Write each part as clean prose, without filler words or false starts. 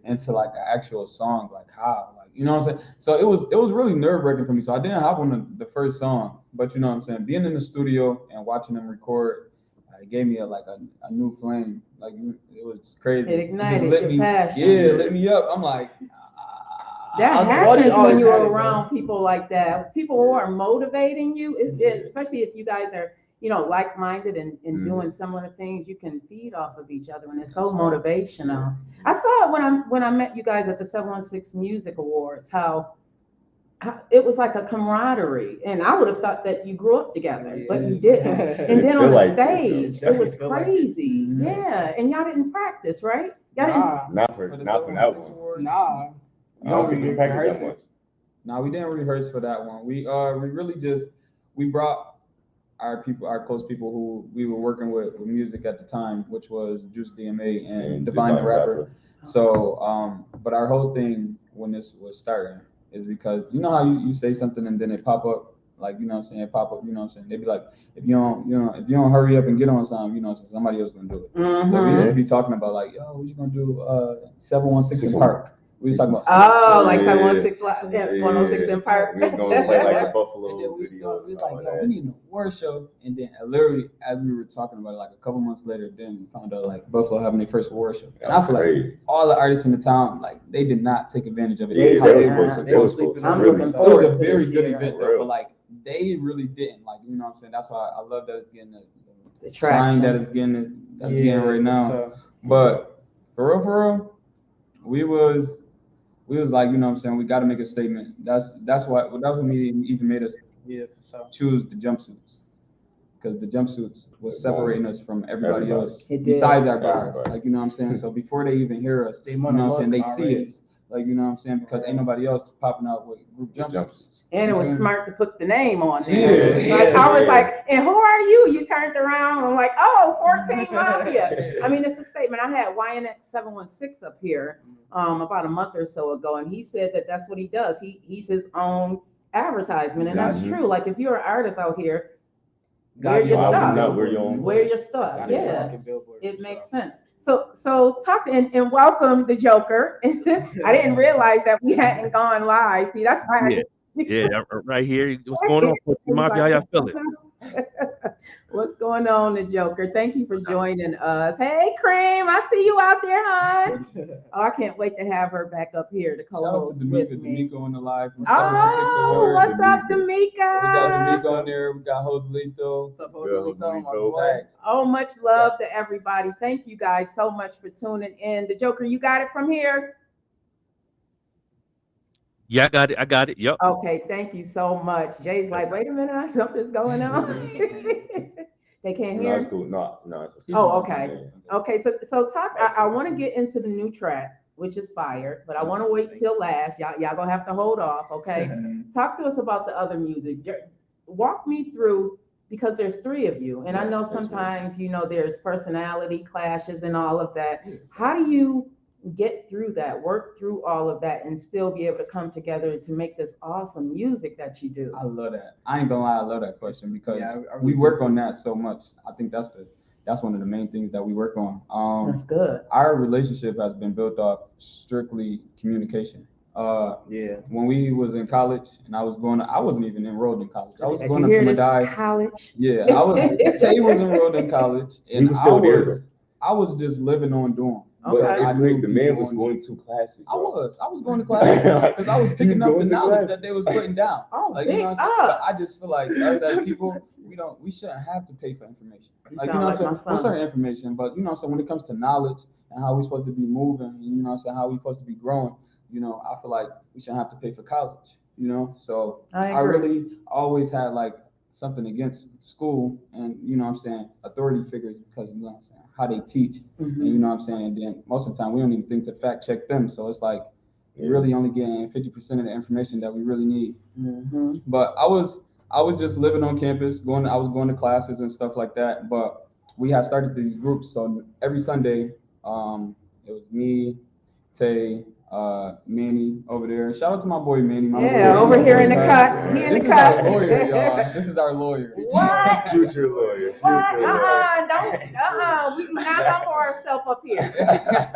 into like an actual song, like how, like you know what I'm saying. So it was really nerve wracking for me. So I didn't hop on the first song, but you know what I'm saying. Being in the studio and watching them record, it gave me a new flame. Like it was crazy. It Just ignited lit your me, passion. yeah, lit me up. I'm like, That I'll happens when you're had it, around bro. people like that, people who are motivating you, especially if you guys are, like-minded and doing similar things. You can feed off of each other, and it's so motivational. I saw it when I met you guys at the 716 Music Awards. How it was like a camaraderie, and I would have thought that you grew up together, but you didn't. And then on the stage, it was crazy. Yeah, and y'all didn't practice, right? Y'all didn't. Not for that one. Nah. I don't think we practiced that much. No, we didn't rehearse for that one. We really just we brought our people, our close people who we were working with music at the time, which was Juice DMA and Divine the Rapper. So, but our whole thing when this was starting is because you know how you say something and then it pop up, like you know what I'm saying, pop up, you know what I'm saying. They be like, if you don't hurry up and get on something, you know, so somebody else gonna do it. So we used to be talking about like, yo, what you gonna do? 716 in Park. We was talking about like 106 in Park. We was going to play like the Buffalo video. We was like, yo, we need an award show. And then literally, as we were talking about it, like a couple months later, then we found out like Buffalo having their first award show. And I feel like all the artists in the town, like they did not take advantage of it. Yeah, it was a very good event though, but like they really didn't. Like, you know what I'm saying? That's why I love that it's getting the shine that it's getting right now. But for real, we was like, you know what I'm saying, we got to make a statement. That's what even made us choose the jumpsuits, because the jumpsuits was separating us from everybody else besides our bars. Like, you know what I'm saying. So before they even hear us, you know what I'm saying, they see us. Like, you know what I'm saying, because ain't nobody else popping out with group jumpsuits. And it was smart to put the name on there. I was like, and who are you? You turned around. I'm like, oh, 14 Mafia. I mean, it's a statement. I had YNX 716 up here about a month or so ago, and he said that that's what he does. He's his own advertisement, and that's true. Like, if you're an artist out here, wear your stuff. Wear your stuff. Yeah, it makes sense. So talk to, and welcome the Joker. I didn't realize that we hadn't gone live. See, that's why. Yeah, right here. What's going on, Mafia? How y'all feeling? What's going on, the Joker? Thank you for joining us. Hey, Cream, I see you out there, hon. Oh, I can't wait to have her back up here to co-host with me. D'Amico on the live. Oh, what's up, D'Amico? We got D'Amico on there. We got Joselito. What's up, Joselito? Oh, much love to everybody. Thank you guys so much for tuning in. The Joker, you got it from here? Yeah, I got it. Yep. Okay, thank you so much. Jay's like, wait a minute, something's going on. They can't hear. No. Oh, okay. Okay, so talk. I want to get into the new track, which is fire, but I want to wait till last. Y'all gonna have to hold off, okay? Talk to us about the other music. Walk me through, because there's three of you, and I know sometimes there's personality clashes and all of that. How do you get through that, work through all of that, and still be able to come together to make this awesome music that you do? I love that. I ain't gonna lie, I love that question, because we work on that so much. I think that's one of the main things that we work on. That's good. Our relationship has been built off strictly communication. When we was in college and I wasn't even enrolled in college. I was going up to Madai. College. Yeah, Tay was enrolled in college, and I was just living on dorm. Okay. The man was going to classes. I was going to classes because I was picking up the knowledge that they was putting down. I just feel like us as people, we shouldn't have to pay for information. For certain information, but so when it comes to knowledge and how we're supposed to be moving, and how we're supposed to be growing, I feel like we shouldn't have to pay for college. So I really always had like something against school and authority figures, because how they teach, and and then most of the time we don't even think to fact check them, so it's like we're really only getting 50% of the information that we really need. But I was just living on campus, I was going to classes and stuff like that, but we had started these groups. So every Sunday, it was me, Tay, Manny over there. Shout out to my boy Manny. Over here in the cut. He in the cut. This is our lawyer, y'all. This is our lawyer. What? Future lawyer. What? We do not humble ourselves up here.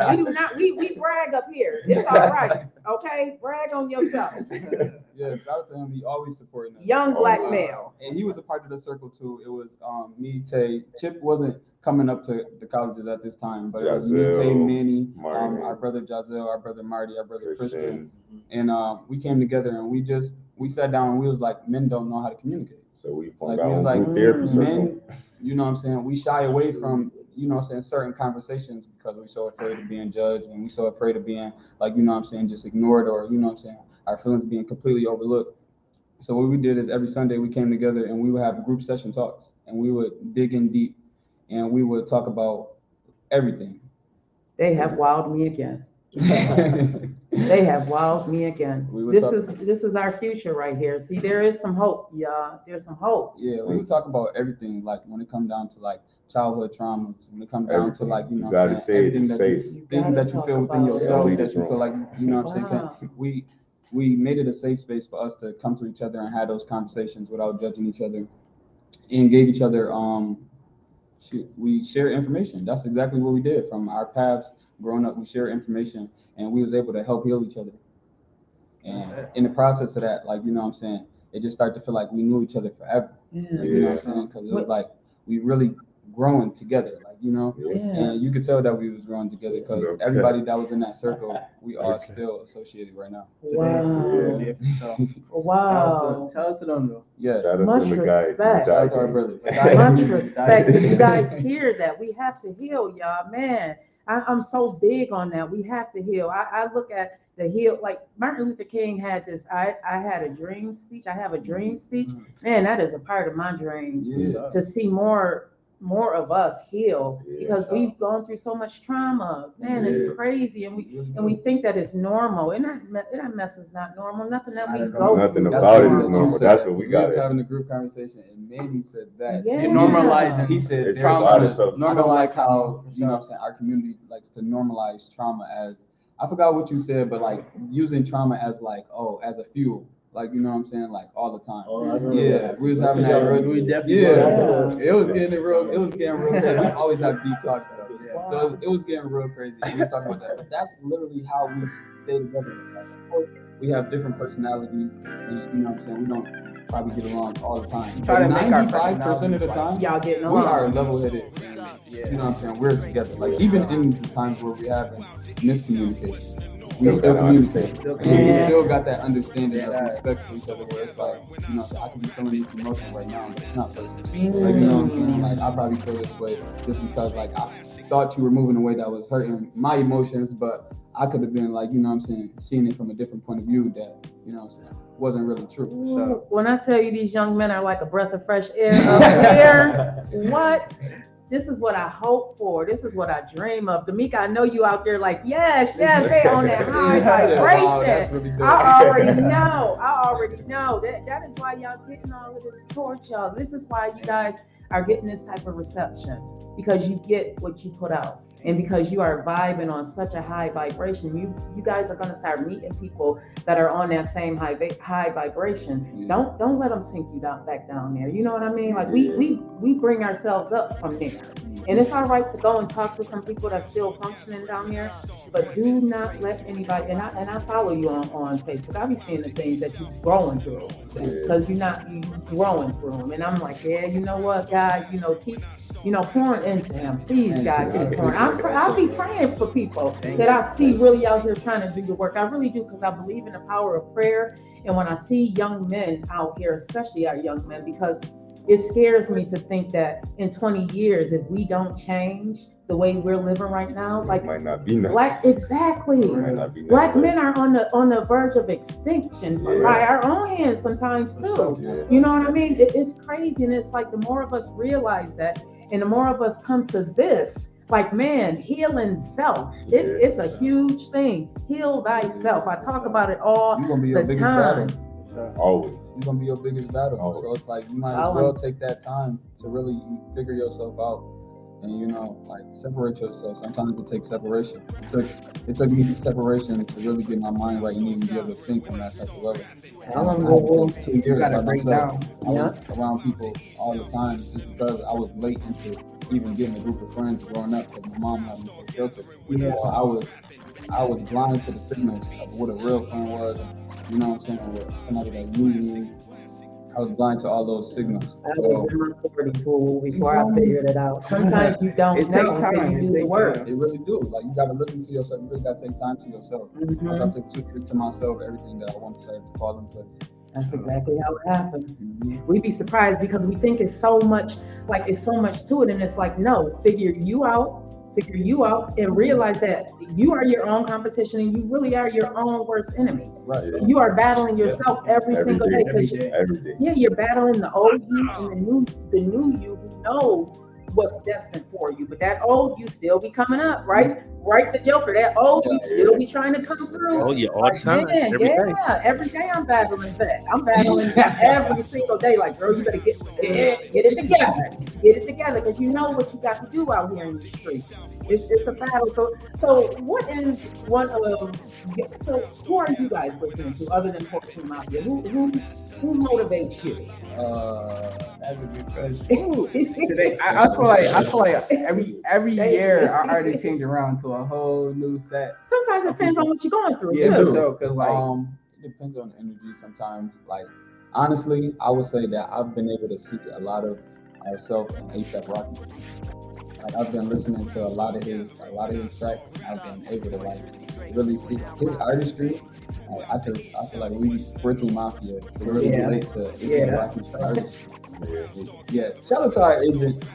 We do not. We brag up here. It's all right. Okay, brag on yourself. Yeah, shout out to him. He always supporting us. Young black male. And he was a part of the circle too. It was me, Tay. Chip wasn't coming up to the colleges at this time, but it was me, Tay, Manny, our brother Jazel, our brother Marty, our brother Christian. And we came together and we sat down and we was like, men don't know how to communicate. So we formed our own therapy circle. Men, you know what I'm saying? We shy away from, you know what I'm saying, certain conversations because we're so afraid of being judged and we're so afraid of being, like, you know what I'm saying, just ignored or, you know what I'm saying, our feelings being completely overlooked. So what we did is every Sunday we came together and we would have group session talks and we would dig in deep and we would talk about everything. They have wowed me again. They have wowed me again. This is our future right here. See, there is some hope, y'all. There's some hope. Yeah, we would talk about everything, like when it comes down to like childhood traumas, when it comes down to like, you know what I'm saying, everything that you feel within yourself, that you feel like, you know what I'm saying. We made it a safe space for us to come to each other and have those conversations without judging each other and gave each other we share information. That's exactly what we did. From our paths growing up, we share information and we was able to help heal each other. And in the process of that, like, you know what I'm saying, it just started to feel like we knew each other forever. Like, you know what I'm saying? Because it was like we really growing together, like, you know, and you could tell that we was growing together because everybody that was in that circle, we are still associated right now. Wow. Wow. Shout out to them though. Yeah. Much respect. Shout out to our brothers. Much respect. You guys hear that? We have to heal, y'all. Man, I'm so big on that. We have to heal. I look at the heal, like Martin Luther King had this, I had a dream speech. I have a dream speech. Man, that is a part of my dream to see more of us heal because we've gone through so much trauma. Man, it's crazy, and we think that it's normal, and that mess is not normal. Nothing that we go nothing through. about it is normal. That's what we got. We was having a group conversation, and Manny said that Yeah. Normalizing. He said trauma. I don't like how, you know what I'm saying, our community likes to normalize trauma as, I forgot what you said, but like using trauma as like, as a fuel. Like, you know what I'm saying, like all the time. We was having that real, it was getting real crazy. We always have deep talks though. So it was getting real crazy. We was talking about that. But that's literally how we stay together. Like, we have different personalities, and you know what I'm saying, we don't probably get along all the time. But 95% of the time, y'all getting along. we are level-headed. You know what I'm saying? We're together. Like even in the times where we have miscommunication, we still communicate. And we still got that understanding of respect for each other where it's like, you know, I could be feeling this emotion right now, but it's not personal. Like, you know what I'm saying? Like, I probably feel this way just because, like, I thought you were moving in a way that was hurting my emotions, but I could have been, like, you know what I'm saying, seeing it from a different point of view that, you know what I'm saying, wasn't really true. So, when I tell you these young men are like a breath of fresh air up here, what? This is what I hope for. This is what I dream of. D'Amica, I know you out there like, yes, they on that high vibration. Wow, really I already know. That is why y'all getting all of this torch, y'all. This is why you guys are getting this type of reception, because you get what you put out. And because you are vibing on such a high vibration, you guys are going to start meeting people that are on that same high vibration. Don't let them sink you back down there. You know what I mean? Like we bring ourselves up from there. And it's all right to go and talk to some people that's still functioning down there, but do not let anybody. And I follow you on Facebook. I be seeing the things that you're growing through, because you growing through them. And I'm like, you know what, God, keep pouring into him. Please, God, keep pouring. I'll be praying for people that I see really out here trying to do the work. I really do, because I believe in the power of prayer. And when I see young men out here, especially our young men, because it scares me to think that in 20 years, if we don't change the way we're living right now, like it might not be nothing. Black men are on the verge of extinction by our own hands sometimes too. You know what I mean? It's crazy, and it's like the more of us realize that, and the more of us come to this, like, man, healing self. It's a huge thing. Heal thyself. I talk about it all You're gonna be your the biggest time. Battle. Always. It's gonna be your biggest battle. So it's like you might as well take that time to really figure yourself out and you know, like separate yourself. Sometimes it takes separation. It took me to separation to really get my mind right and even be able to think on that type of level. Tell them 2 years by myself. I Yeah. was around people all the time just because I was late into even getting a group of friends growing up because my mom had me for filter. Yeah. So I was blind to the signals of what a real friend was, and, you know what I'm saying, with somebody that knew me. I was blind to all those signals. I was in my 40s before I figured it out. Sometimes you don't know until you do the work. It really do. Like, you got to look into yourself. You really got to take time to yourself. Mm-hmm. I took 2 years to myself, everything that I want to say to fall in place. That's exactly how it happens. Mm-hmm. We'd be surprised because we think it's so much to it, and it's like, no, figure you out and realize that you are your own competition and you really are your own worst enemy. Right. You are battling yourself every single day. Every day. Yeah, you're battling the old you and the new you who knows what's destined for you. But that old you still be coming up, right? Right, the Joker, that old you still be trying to come through. Oh yeah, all the time. Every day I'm battling that. I'm battling every single day. Like, girl, you better get it together. Get it together, because you know what you got to do out here in the streets. It's a battle. So what is one of who are you guys listening to other than 14 Mafia? Who motivates you? That's a good question. Today, I feel like every year our artists change around to a whole new set. Sometimes it depends on what you're going through. Yeah, too. so because it depends on the energy. Sometimes, like, honestly, I would say that I've been able to see a lot of myself in A$AP Rocky. Like, I've been listening to a lot of his tracks, and I've been able to like really see his artistry. Like, I feel like we 14 Mafia to really relate to A$AP Rocky's artistry. Yeah, shout out to our agent.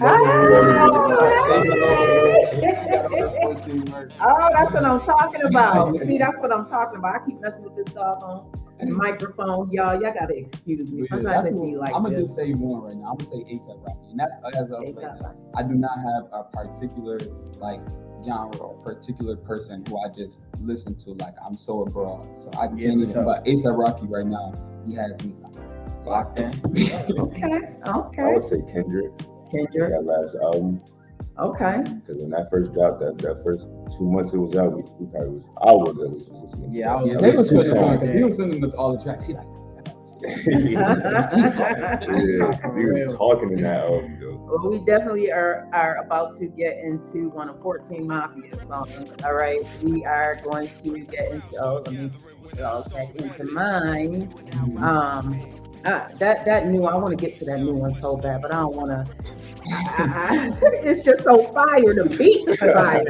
Oh, that's what I'm talking about. See, that's what I'm talking about. I keep messing with this doggone microphone, y'all gotta excuse me. Sometimes it be like I'm gonna just say one right now. I'm gonna say A$AP Rocky, and that's as of like, I do not have a particular like genre or particular person who I just listen to. Like, I'm so abroad, so I can't even. But A$AP Rocky right now, he has me locked in. Okay. I would say Kendrick. That last album. Okay. Because when that first dropped, that first 2 months it was out, we probably I was at least listening. They was switching on because he was sending us all the tracks. He like. He was talking in that album though. Well, we definitely are about to get into one of 14 Mafia songs. All right, we are going to get into. Let me get into mine. That new. I want to get to that new one so bad, but I don't want to. It's just so fire. The beat is fire.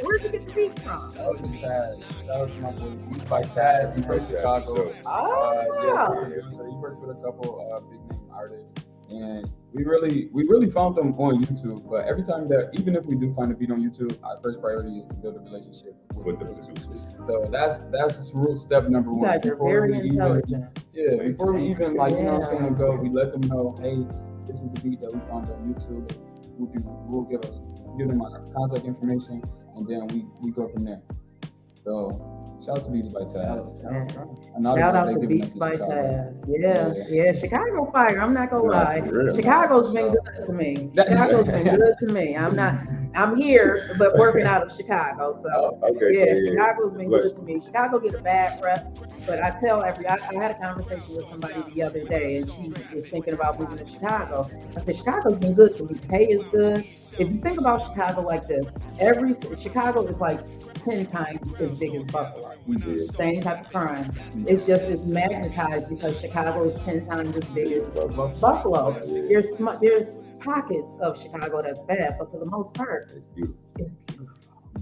Where'd you get the beat from? That was Taz. That was my boy. He's by Taz. He's from Chicago. So he worked with a couple big name artists, and we really found them on YouTube. But every time even if we do find a beat on YouTube, our first priority is to build a relationship with the producers. So that's rule step number one. You guys are very intelligent. Before we even you know what I'm saying, go, we let them know, hey, this is the beat that we found on YouTube. We'll give them our contact information, and then we go from there. So shout out to Beats by Taz. Shout out to Beats by Taz. Yeah. Chicago fire. I'm not gonna lie. Chicago's been good to me. Chicago's been good to me. I'm here, but working out of Chicago. So Chicago's been good to me. Chicago get a bad rep, but I had a conversation with somebody the other day, and she was thinking about moving to Chicago. I said, Chicago's been good to me. Pay is good. If you think about Chicago like this, Chicago is like 10 times as big as Buffalo. Same type of crime. It's magnetized because Chicago is 10 times as big as Buffalo. There's pockets of Chicago that's bad, but for the most part, it's beautiful.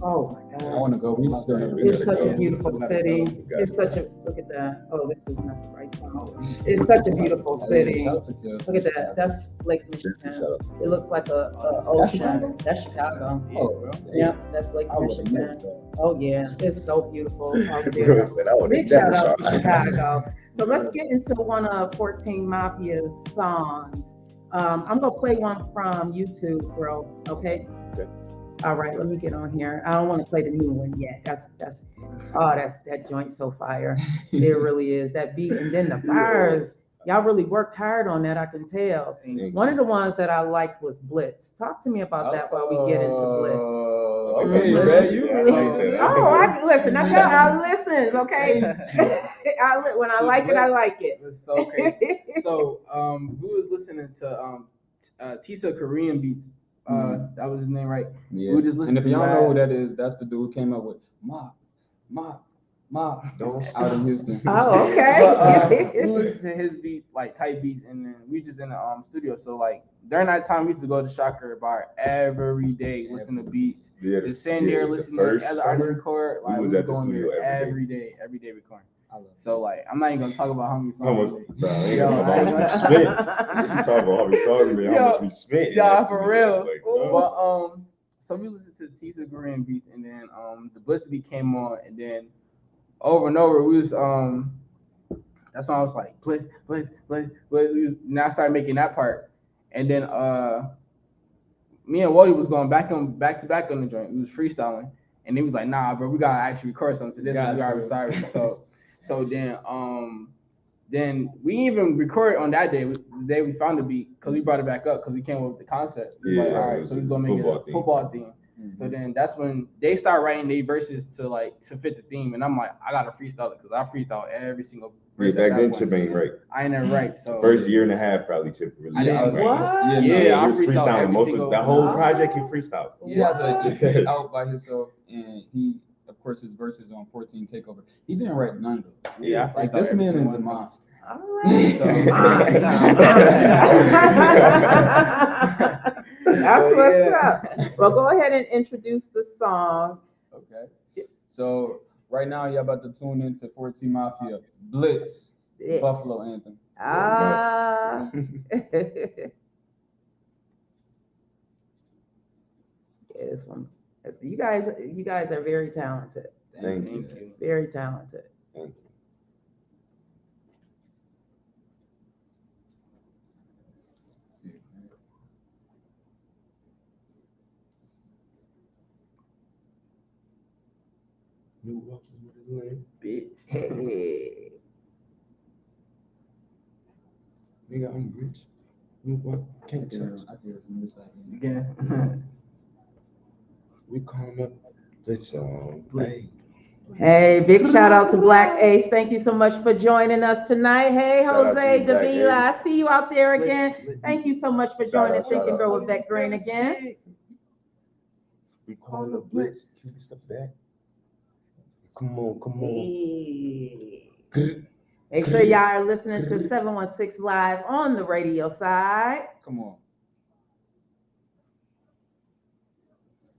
Oh my God. I want to go. It's such a beautiful city. Look at that. Oh, this is not the right time. It's such a beautiful city. Look at that. That's Lake Michigan. It looks like a ocean. That's Chicago. Oh, yeah, that's Lake Michigan. Oh yeah, it's so beautiful. Big shout out to Chicago. So let's get into one of 14 Mafia's songs. I'm gonna play one from YouTube, bro. Okay. All right, let me get on here. I don't want to play the new one yet. That joint's so fire. It really is. That beat, and then the bars. Y'all really worked hard on that, I can tell. One of the ones that I liked was Blitz. Talk to me about that while we get into Blitz. Okay, man, you. Listen. I listens, okay. When I like it, I like it. It's so crazy. So we was listening to Tisa Korean beats. That was his name, right? Yeah. We just And if y'all know who that is, that's the dude who came up with out in Houston. Oh, okay. But, we listen to his beats, like type beats, and then we just in the studio. So like during that time, we used to go to Shocker Bar every day, listen to beats. Just sitting there listening to other artists record. Like we was at the studio every day recording. So like I'm not even gonna talk about how many songs. How many songs, man? How much we spent? Yeah, for real. But so we listened to Tisa Korean beats, and then the Blitz beat came on, and then over and over we was that song was like Blitz. Now I started making that part, and then me and Wody was going back to back on the joint. We was freestyling, and he was like, "Nah, bro, we gotta actually record something to this." We already started. So then we even recorded on that day, the day we found the beat, because we brought it back up because we came up with the concept. We like, all right, so we're gonna make it a football theme. Mm-hmm. So then that's when they start writing their verses to fit the theme, and I'm like, I gotta freestyle it because I freestyle every single verse. Yeah, back then Chip ain't right. I ain't never right. So first year and a half probably Chip really. I didn't what? Yeah, I freestyling most of that whole project. He freestyle. He has an EP out by himself, and he. Of course, his verses on 14 Takeover. He didn't write none of them. Yeah, like this man is a monster. All right. That's what's up. Well, go ahead and introduce the song. Okay. So right now, you're about to tune into 14 Mafia Blitz. Buffalo Anthem. Ah. This one. You guys are very talented. Thank you. Very talented. Thank you. New welcome to the land, bitch. Hey. Nigga, I'm rich. New welcome. Can't touch. I hear it from this side. Yeah. We call up this song. Hey, big shout out to Black Ace. Thank you so much for joining us tonight. Hey, Jose Davila, I see you out there again. Thank you so much for joining Think and Grow with Beck Green again. We call the Blitz. Can you step back? Come on. Hey. Make sure y'all are listening to 716 Live on the radio side. Come on.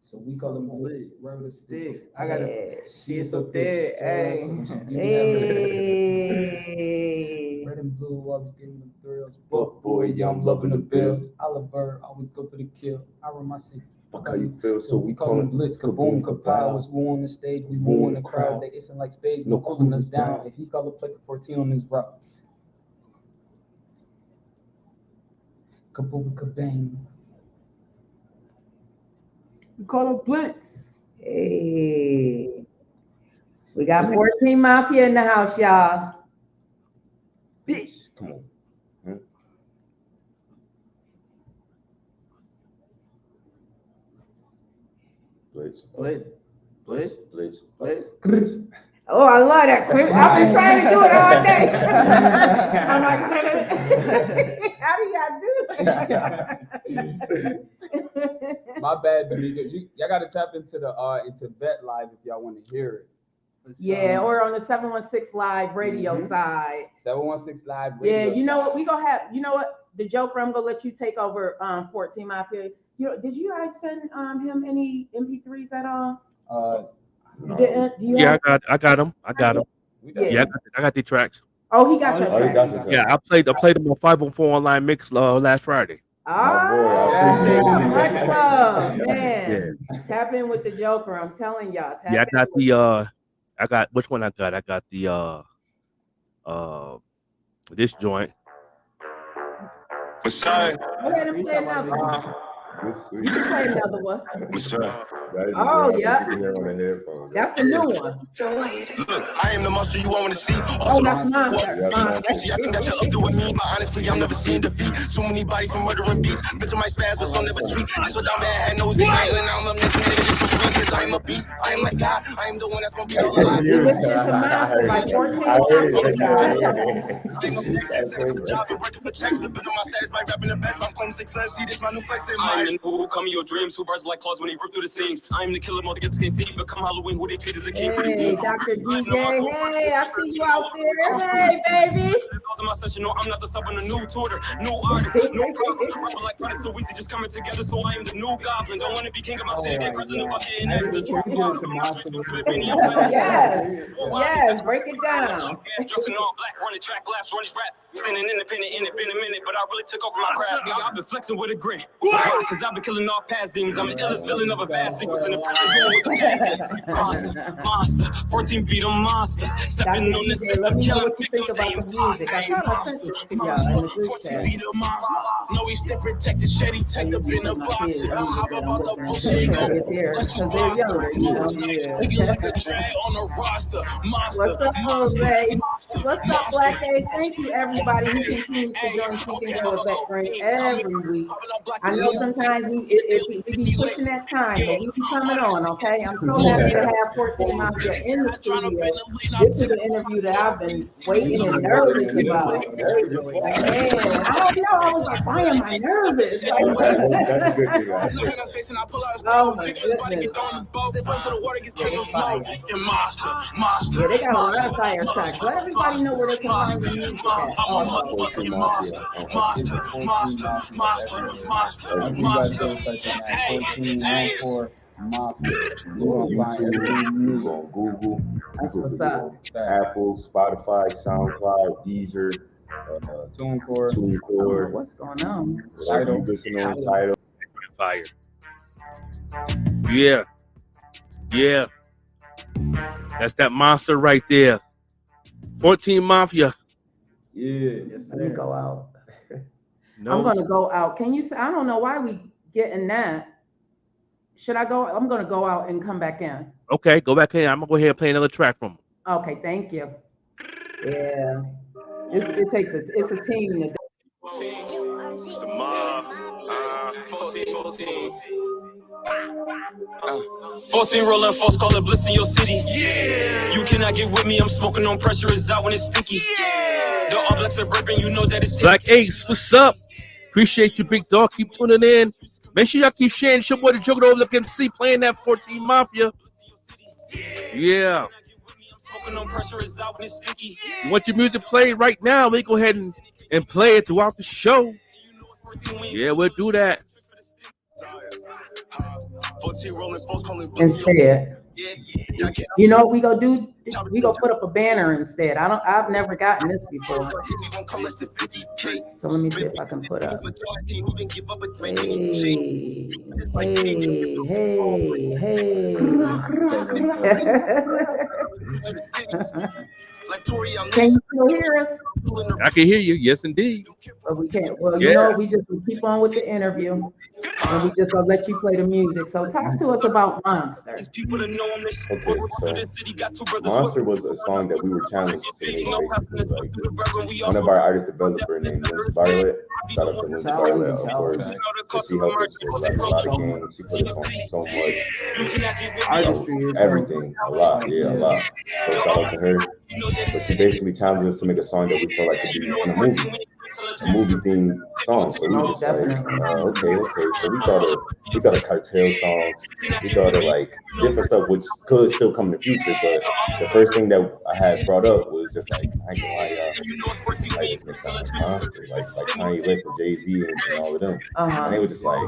So we call them Blitz. Where the stick? I got it. She's so thick. Hey. Red and blue, always giving them thrills. But boy, yeah, I'm loving the bills. Oliver, always go for the kill. I run my six. Fuck how you feel. So we call them Blitz. Kaboom, kapow. Was woo on the stage. We woo in the crowd. They isn't like spades. No cooling us down. If he call a play for 14 on his route. Kaboom, kabang. We call it Blitz. Hey. We got 14 Mafia in the house, y'all. Bitch. Come on. Blitz. Oh, I love that. I've been trying to do it all day. I'm like, how do y'all do it? My bad, D'Amica. Y'all got to tap into into Vet Live if y'all want to hear it. Yeah, or on the 716 Live radio side. 716 Live radio. Yeah, you know what? We gonna have. You know what? The Joker, I'm gonna let you take over. 14 Mafia. Did you guys send him any MP3s at all? No. You didn't? Yeah, I got them. Yeah. I got the tracks. Oh, he got your tracks. Yeah, I played them on 504 online mix last Friday. I Much love, man. Yeah. Tap in with the Joker. I'm telling y'all. I got I got which one I got? I got the this joint. Go ahead and play another. You can play another one. Oh, yeah. That's the new one. I am the monster you want to see. Oh, that's Monster. See, I think that you're up there with me, but honestly, I'm never seeing defeat. Too many bodies from murdering beats. Bitch, I might spaz, but so never tweet. I so down bad, had nosy. I ain't now I'm next nigga, this so sweet, cause I am a beast. I am like God. I am the one that's gonna be the last. You listen to Monster like 14 times. Job and working for checks, but on my status by rapping the best. I'm claiming success. See, this my new flex in mind. Who come in your dreams? Who bursts like claws when he rip through the seams? I am the killer, motherfuckers can't see, but come Halloween, who they treat as a king. Hey, Dr. DJ, hey, I see you out there. Hey, baby. My session, no, I'm not the sub on a new tutor, new artist, no problem. Rapper like that, it's so easy, just coming together. So I am the new goblin. Don't want to be king of my city. They crush the new bucket and everything. Yes, break it down. Spinning independent in a minute, but I really took over my craft. Nigga, I've been flexing with a grin. Cause I've been killing all past demons. I'm the illest villain of a vast sequence in the monster. 14 beat on monsters. Stepping on the system, killing victims. I am monster. 14 beat on monsters. No, he's still protected. Shetty tucked up in a box. How about the bullshit? Let's go nigga like a drag on a roster. Monster. What's up, Jose? What's up, Black Ace? Thank you, everybody who continues to join Speaking Girls Back Brain every week. I know sometimes we be pushing that time, but we be coming on, okay? I'm so happy to have 14 Mafia in the studio. This is an interview that I've been waiting and nervous about. Man, I don't know. I was like, why am I nervous? Oh my goodness. Yeah, they got a lot of fire tracks. Let everybody know where they can find the music at. YouTube, on Google, Apple, Spotify, SoundCloud, Deezer, TuneCore. What's going on? Tidal. Fire. Yeah. That's that monster right there. 14 Mafia. Yeah. Let me go out. No. I'm gonna go out. Can you say? I don't know why we getting that. Should I go? I'm gonna go out and come back in. Okay, go back in. I'm gonna go ahead and play another track from him. Okay, thank you. Yeah, it's a team. It's the mob. 14 rolling false, call it bliss in your city. Yeah. You cannot get with me. I'm smoking on pressure. It's out when it's sticky. Yeah. The all blacks are burping. You know that it's Black Ace, what's up? Appreciate you, big dog. Keep tuning in. Make sure y'all keep sharing. It's your boy the Joker over Look MC playing that 14 Mafia. Yeah. You want your music played right now? We go ahead and play it throughout the show. Yeah, we'll do that. Instead, you know what we go do? We go put up a banner instead. I've never gotten this before. So let me see if I can put up. Can you still hear us? I can hear you. Yes, indeed. But we can't. Well, you know, we keep on with the interview, and we just gonna let you play the music. So talk to us about Monster. Okay, so Monster was a song that we were challenged to make, basically. Like, one of our artist developer named Liz Bartlett. Shout out to Liz Bartlett, of course. She helped us with a lot of games. She put us on so much. Everything. A lot. Yeah, a lot. So shout out to her. But she basically challenged us to make a song that we felt like could be in a movie themed song. So we were just like, okay. So we thought of cartel songs. We thought of like different stuff which could still come in the future. But the first thing that I had brought up was just like, I ain't gonna lie, like Kanye West and Jay-Z and all of them. And they were just like, we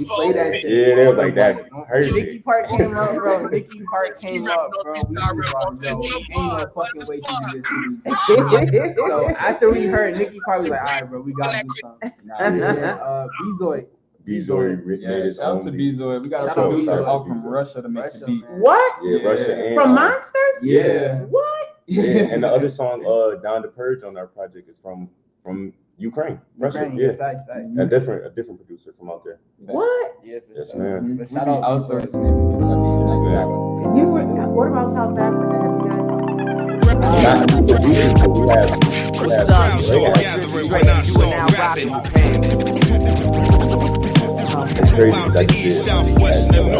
play that shit. Yeah, they was like that. Nicky Park came up, bro. We was like, yo, ain't no fucking way to do this. So after we heard Nicky Park, we was like, all right, bro, we gotta do something. B-Zoy made his shout out to B-Zoy. We got a producer out from Russia to make the beat. What? Yeah, Russia and from Monster? Yeah. What? Yeah, and the other song, Down to Purge on our project is from Ukraine. Russia, yeah. A different producer from out there. What? Yes, man. Shout out outsourcing maybe. What about South Africa? What's up? Gathering when I start rapping. It's crazy that you did.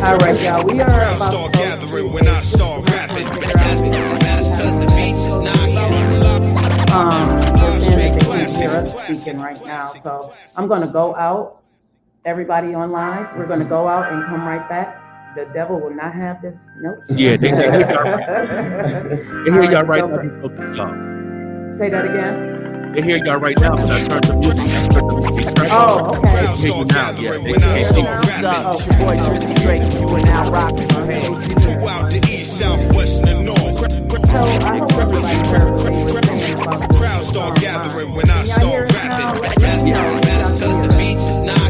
All right, y'all. We are about to gathering when I start rapping. Speaking right now, so I'm gonna go out. Everybody on live, we're gonna go out and come right back. The devil will not have this. Nope. Yeah, they hear y'all right now. Say that again. They hear y'all right now, but I turned the music. Oh, okay. They hear you now. Yeah, they What's up? It's your boy Drizzy Drake. You are now rocking. Throughout the east, south, west, and north. So I hope everybody heard what they were saying about the crowd start gathering when I start rapping. That's because the beats is not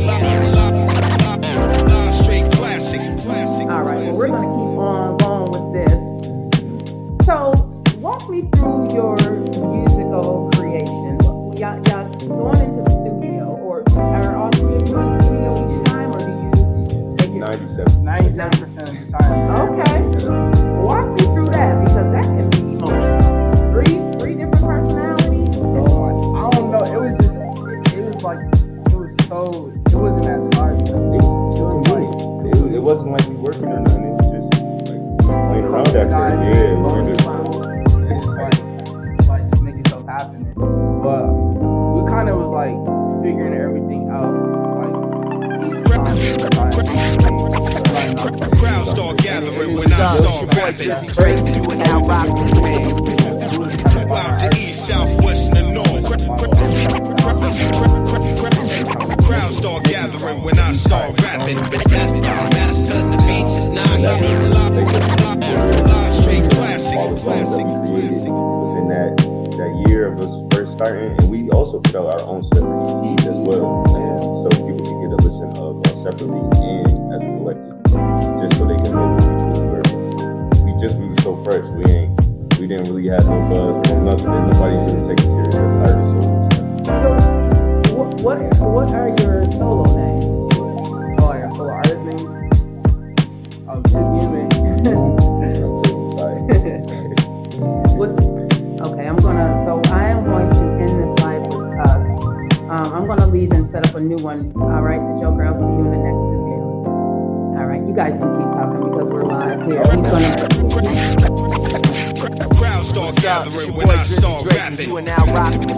straight classic. All right, well, we're going to keep on going with this. So, walk me through your musical creation. Y'all going into the studio, or are all three of you in the studio each time, or do you take it? 97% of the time. Okay. Walk me through that, because that can be emotional. Three different personalities. So, I don't know. It wasn't as hard. It wasn't like we working or nothing. It was just like playing around that day. Yeah, we're just like making stuff happen. But we kind of was like figuring everything out. Like each time. Crowd start gathering when I start rapping. You are now rocking. Throughout the east, south, west, and north. Crowd start gathering when I start rapping. That's because the beats is not straight classic. All the songs that we created in that year of us first starting, and we also put out our own separate EPs as well, and so people can get a listen of separately and as a collective, just so they can know who we truly were. We were so fresh. We didn't really have no buzz or nothing, and nobody really take it serious as artists. So, what are your solo names? Oh, your solo artist name? Oh, just human. Okay, I am going to end this live with us. I'm going to leave and set up a new one. All right, the Joker, I'll see you in the next studio. All right, you guys can keep talking because we're live here. He's going to... Crowd start gathering when I start rapping. You are now rocking.